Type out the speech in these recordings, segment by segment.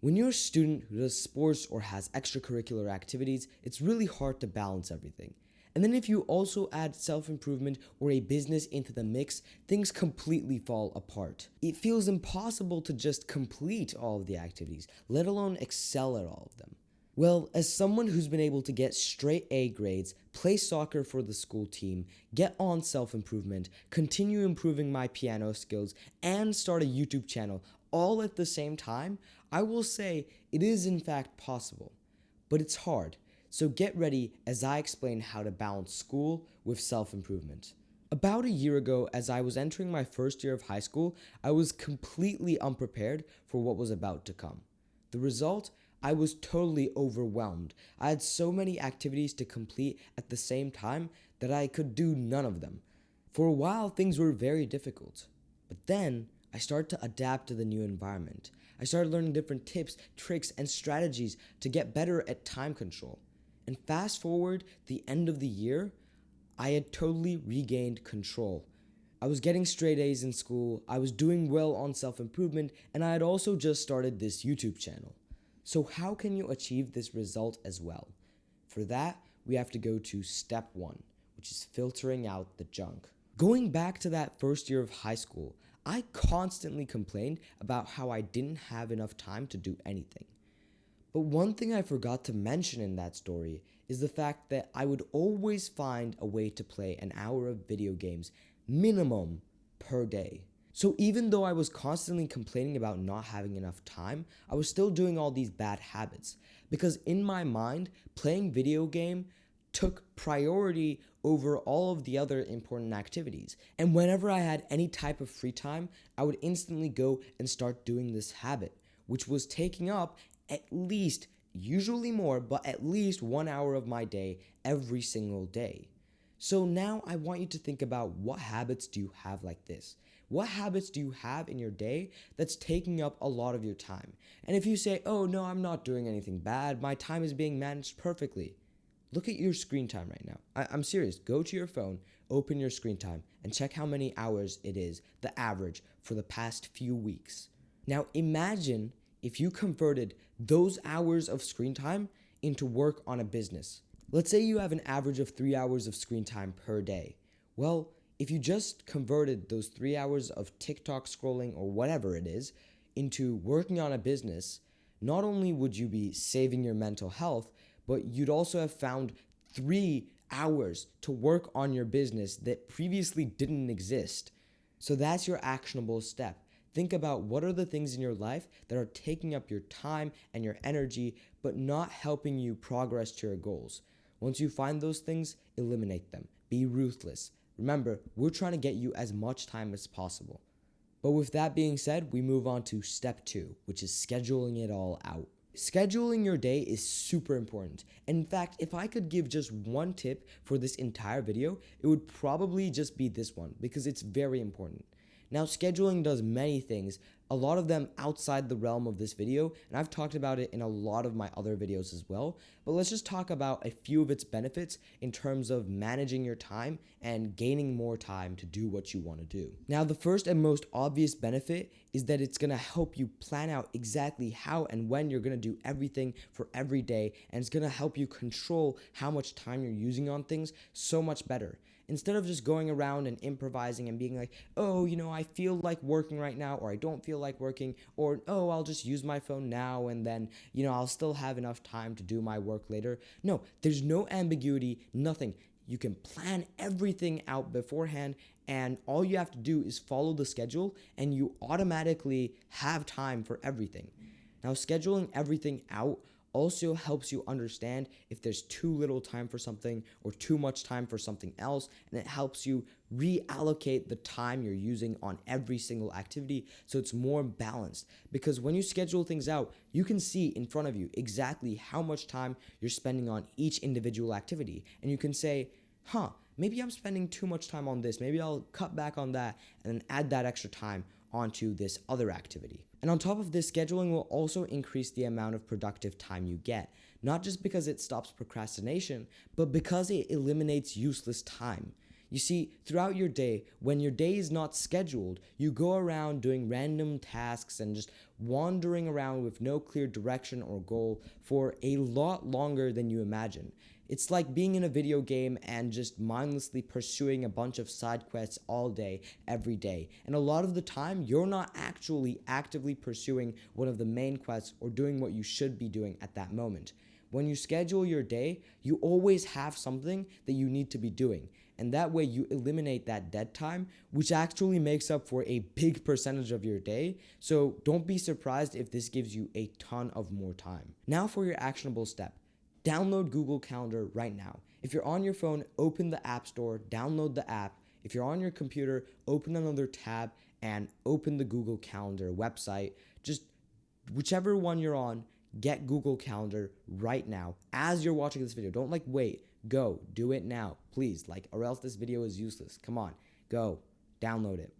When you're a student who does sports or has extracurricular activities, it's really hard to balance everything. And then if you also add self-improvement or a business into the mix, things completely fall apart. It feels impossible to just complete all of the activities, let alone excel at all of them. Well, as someone who's been able to get straight A grades, play soccer for the school team, get on self-improvement, continue improving my piano skills, and start a YouTube channel all at the same time, I will say it is in fact possible. But it's hard. So get ready as I explain how to balance school with self-improvement. About a year ago, as I was entering my first year of high school, I was completely unprepared for what was about to come. The result? I was totally overwhelmed. I had so many activities to complete at the same time that I could do none of them. For a while, things were very difficult. But then, I started to adapt to the new environment. I started learning different tips, tricks, and strategies to get better at time control. And fast forward the end of the year, I had totally regained control. I was getting straight A's in school, I was doing well on self-improvement, and I had also just started this YouTube channel. So how can you achieve this result as well? For that, we have to go to step 1, which is filtering out the junk. Going back to that first year of high school, I constantly complained about how I didn't have enough time to do anything. But one thing I forgot to mention in that story is the fact that I would always find a way to play an hour of video games minimum per day. So even though I was constantly complaining about not having enough time, I was still doing all these bad habits because in my mind, playing video game took priority over all of the other important activities. And whenever I had any type of free time, I would instantly go and start doing this habit, which was taking up at least, usually more, but at least 1 hour of my day every single day. So now I want you to think about what habits do you have like this? What habits do you have in your day that's taking up a lot of your time? And if you say, oh no, I'm not doing anything bad, my time is being managed perfectly. Look at your screen time right now. I'm serious. Go to your phone, open your screen time, and check how many hours it is, the average, for the past few weeks. Now imagine if you converted those hours of screen time into work on a business. Let's say you have an average of 3 hours of screen time per day. Well, if you just converted those 3 hours of TikTok scrolling or whatever it is into working on a business, not only would you be saving your mental health, but you'd also have found 3 hours to work on your business that previously didn't exist. So that's your actionable step. Think about what are the things in your life that are taking up your time and your energy, but not helping you progress to your goals. Once you find those things, eliminate them. Be ruthless. Remember, we're trying to get you as much time as possible. But with that being said, we move on to step 2, which is scheduling it all out. Scheduling your day is super important. And in fact, if I could give just one tip for this entire video, it would probably just be this one because it's very important. Now, scheduling does many things, a lot of them outside the realm of this video, and I've talked about it in a lot of my other videos as well, but let's just talk about a few of its benefits in terms of managing your time and gaining more time to do what you want to do. Now, the first and most obvious benefit is that it's going to help you plan out exactly how and when you're going to do everything for every day, and it's going to help you control how much time you're using on things so much better. Instead of just going around and improvising and being like, oh, I feel like working right now, or I don't feel like working, or, oh, I'll just use my phone now and then, I'll still have enough time to do my work later. No, there's no ambiguity, nothing. You can plan everything out beforehand, and all you have to do is follow the schedule, and you automatically have time for everything. Now, scheduling everything out also helps you understand if there's too little time for something or too much time for something else, and it helps you reallocate the time you're using on every single activity so it's more balanced. Because when you schedule things out, you can see in front of you exactly how much time you're spending on each individual activity, and you can say, maybe I'm spending too much time on this, maybe I'll cut back on that and then add that extra time onto this other activity. And on top of this, scheduling will also increase the amount of productive time you get, not just because it stops procrastination, but because it eliminates useless time. You see, throughout your day, when your day is not scheduled, you go around doing random tasks and just wandering around with no clear direction or goal for a lot longer than you imagine. It's like being in a video game and just mindlessly pursuing a bunch of side quests all day, every day. And a lot of the time, you're not actually actively pursuing one of the main quests or doing what you should be doing at that moment. When you schedule your day, you always have something that you need to be doing. And that way you eliminate that dead time, which actually makes up for a big percentage of your day. So don't be surprised if this gives you a ton of more time. Now for your actionable step. Download Google Calendar right now. If you're on your phone, open the App Store, download the app. If you're on your computer, open another tab and open the Google Calendar website. Just whichever one you're on, get Google Calendar right now as you're watching this video. Don't wait. Go. Do it now, please. Or else this video is useless. Come on. Go. Download it.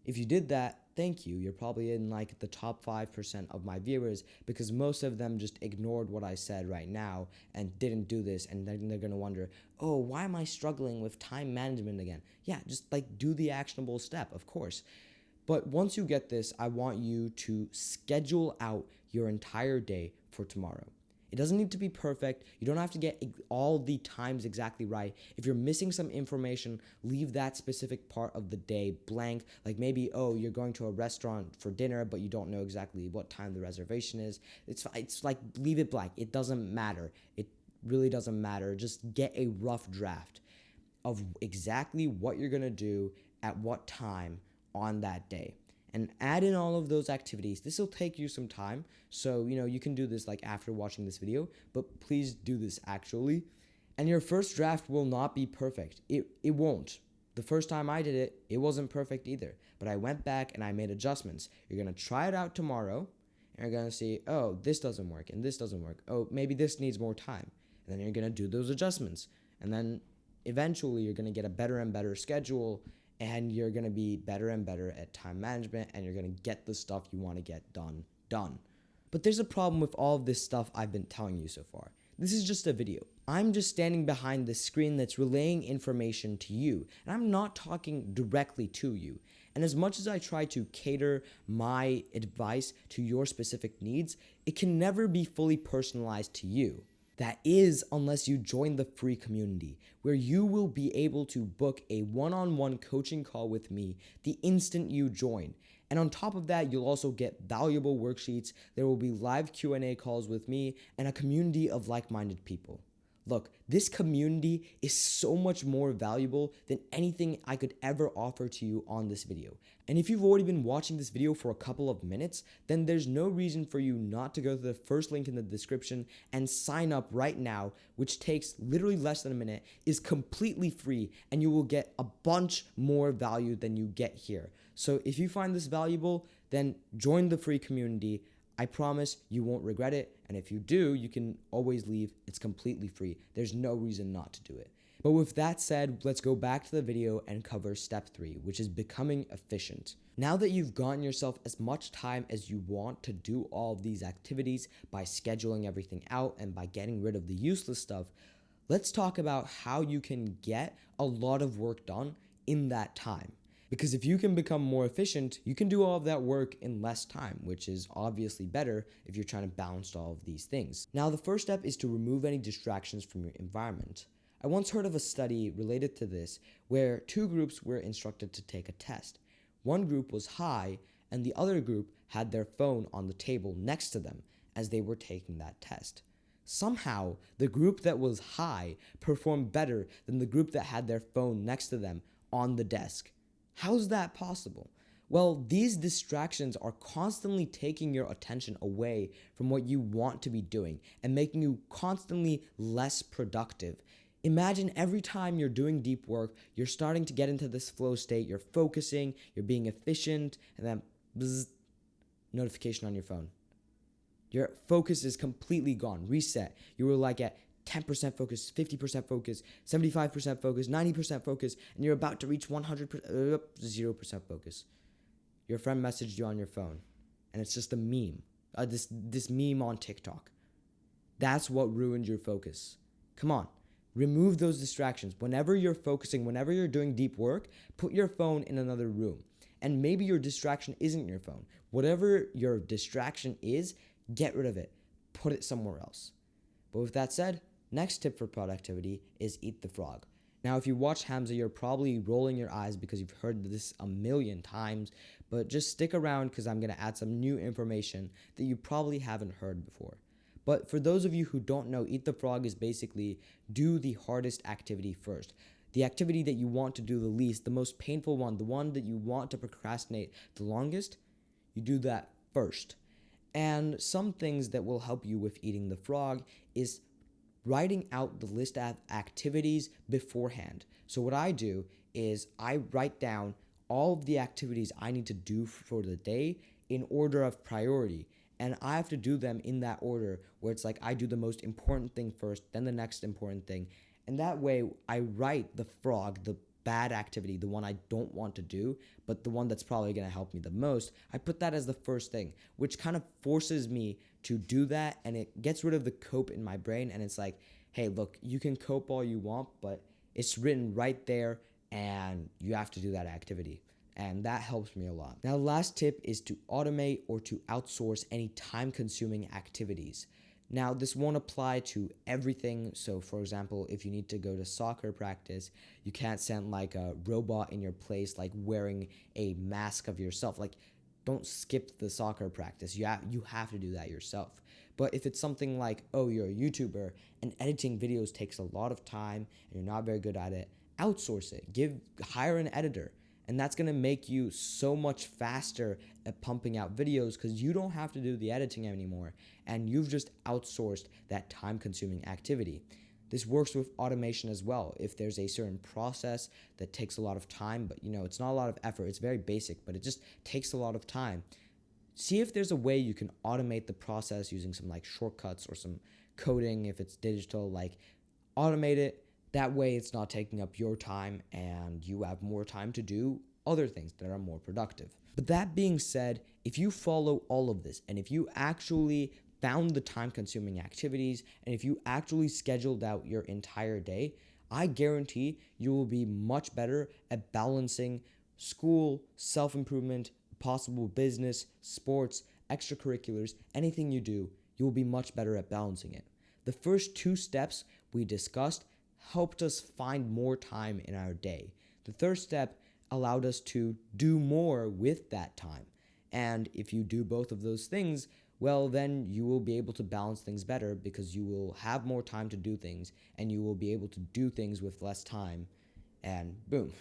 If you did that, thank you. You're probably in the top 5% of my viewers because most of them just ignored what I said right now and didn't do this, and then they're going to wonder, oh, why am I struggling with time management again? Yeah, just do the actionable step, of course. But once you get this, I want you to schedule out your entire day for tomorrow. It doesn't need to be perfect. You don't have to get all the times exactly right. If you're missing some information, leave that specific part of the day blank. Maybe, you're going to a restaurant for dinner, but you don't know exactly what time the reservation is. It's leave it blank. It doesn't matter. It really doesn't matter. Just get a rough draft of exactly what you're going to do at what time on that day. And add in all of those activities. This will take you some time, so you can do this after watching this video, but please do this actually. And your first draft will not be perfect. It won't. The first time I did it, it wasn't perfect either, but I went back and I made adjustments. You're going to try it out tomorrow, and you're going to see, oh, this doesn't work, and this doesn't work. Oh, maybe this needs more time. And then you're going to do those adjustments. And then eventually you're going to get a better and better schedule, and you're going to be better and better at time management, and you're going to get the stuff you want to get done. But there's a problem with all of this stuff I've been telling you so far. This is just a video. I'm just standing behind the screen that's relaying information to you, and I'm not talking directly to you. And as much as I try to cater my advice to your specific needs, it can never be fully personalized to you. That is, unless you join the free community, where you will be able to book a one-on-one coaching call with me the instant you join. And on top of that, you'll also get valuable worksheets. There will be live Q&A calls with me and a community of like-minded people. Look, this community is so much more valuable than anything I could ever offer to you on this video. And if you've already been watching this video for a couple of minutes, then there's no reason for you not to go to the first link in the description and sign up right now, which takes literally less than a minute, is completely free, and you will get a bunch more value than you get here. So if you find this valuable, then join the free community. I promise you won't regret it, and if you do, you can always leave. It's completely free. There's no reason not to do it. But with that said, let's go back to the video and cover step 3, which is becoming efficient. Now that you've gotten yourself as much time as you want to do all of these activities by scheduling everything out and by getting rid of the useless stuff, let's talk about how you can get a lot of work done in that time. Because if you can become more efficient, you can do all of that work in less time, which is obviously better if you're trying to balance all of these things. Now, the first step is to remove any distractions from your environment. I once heard of a study related to this where 2 groups were instructed to take a test. One group was high, and the other group had their phone on the table next to them as they were taking that test. Somehow, the group that was high performed better than the group that had their phone next to them on the desk. How's that possible? Well, these distractions are constantly taking your attention away from what you want to be doing and making you constantly less productive. Imagine every time you're doing deep work, you're starting to get into this flow state, you're focusing, you're being efficient, and then bzz, notification on your phone. Your focus is completely gone, reset. You were at 10% focus, 50% focus, 75% focus, 90% focus, and you're about to reach 100%, 0% focus. Your friend messaged you on your phone, and it's just a meme, this meme on TikTok. That's what ruined your focus. Come on, Remove those distractions. Whenever you're focusing, whenever you're doing deep work, put your phone in another room. And maybe your distraction isn't your phone. Whatever your distraction is, get rid of it. Put it somewhere else. But with that said, next tip for productivity is eat the frog. Now, if you watch Hamza, you're probably rolling your eyes because you've heard this a million times, but just stick around because I'm going to add some new information that you probably haven't heard before. But for those of you who don't know, eat the frog is basically do the hardest activity first. The activity that you want to do the least, the most painful one, the one that you want to procrastinate the longest, you do that first. And some things that will help you with eating the frog is writing out the list of activities beforehand. So what I do is I write down all of the activities I need to do for the day in order of priority. And I have to do them in that order where it's like I do the most important thing first, then the next important thing. And that way I write the frog, the bad activity, the one I don't want to do, but the one that's probably going to help me the most, I put that as the first thing, which kind of forces me to do that, and it gets rid of the cope in my brain, and it's like, hey, look, you can cope all you want, but it's written right there, and you have to do that activity. And that helps me a lot. Now, the last tip is to automate or to outsource any time-consuming activities. Now, this won't apply to everything. So, for example, if you need to go to soccer practice, you can't send like a robot in your place, like wearing a mask of yourself. Like, don't skip the soccer practice. You have to do that yourself. But if it's something like, oh, you're a YouTuber and editing videos takes a lot of time and you're not very good at it, outsource it. Hire an editor. And that's going to make you so much faster at pumping out videos because you don't have to do the editing anymore. And you've just outsourced that time-consuming activity. This works with automation as well. If there's a certain process that takes a lot of time, but it's not a lot of effort. It's very basic, but it just takes a lot of time. See if there's a way you can automate the process using some like shortcuts or some coding if it's digital. Like automate it. That way it's not taking up your time and you have more time to do other things that are more productive. But that being said, if you follow all of this and if you actually found the time-consuming activities and if you actually scheduled out your entire day, I guarantee you will be much better at balancing school, self-improvement, possible business, sports, extracurriculars, anything you do, you will be much better at balancing it. The first two steps we discussed helped us find more time in our day. The third step allowed us to do more with that time. And if you do both of those things, well, then you will be able to balance things better because you will have more time to do things and you will be able to do things with less time and boom.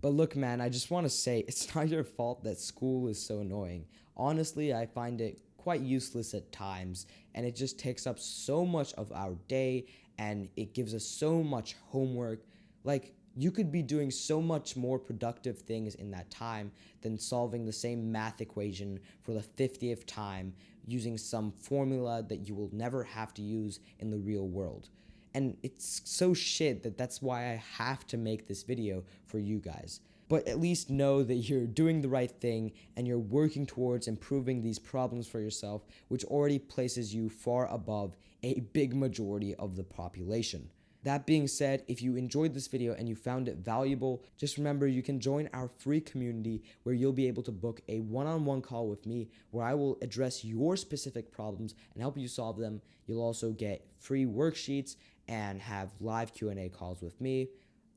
But look, man, I just want to say it's not your fault that school is so annoying. Honestly, I find it quite useless at times and it just takes up so much of our day and it gives us so much homework. Like, you could be doing so much more productive things in that time than solving the same math equation for the 50th time using some formula that you will never have to use in the real world. And it's so shit that that's why I have to make this video for you guys. But at least know that you're doing the right thing and you're working towards improving these problems for yourself, which already places you far above a big majority of the population. That being said, if you enjoyed this video and you found it valuable, just remember you can join our free community where you'll be able to book a one-on-one call with me where I will address your specific problems and help you solve them. You'll also get free worksheets and have live Q&A calls with me.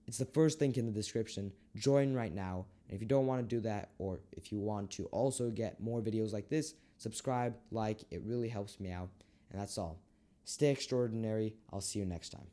It's the first link in the description. Join right now. And if you don't want to do that, or if you want to also get more videos like this, subscribe, like, it really helps me out. And that's all. Stay extraordinary. I'll see you next time.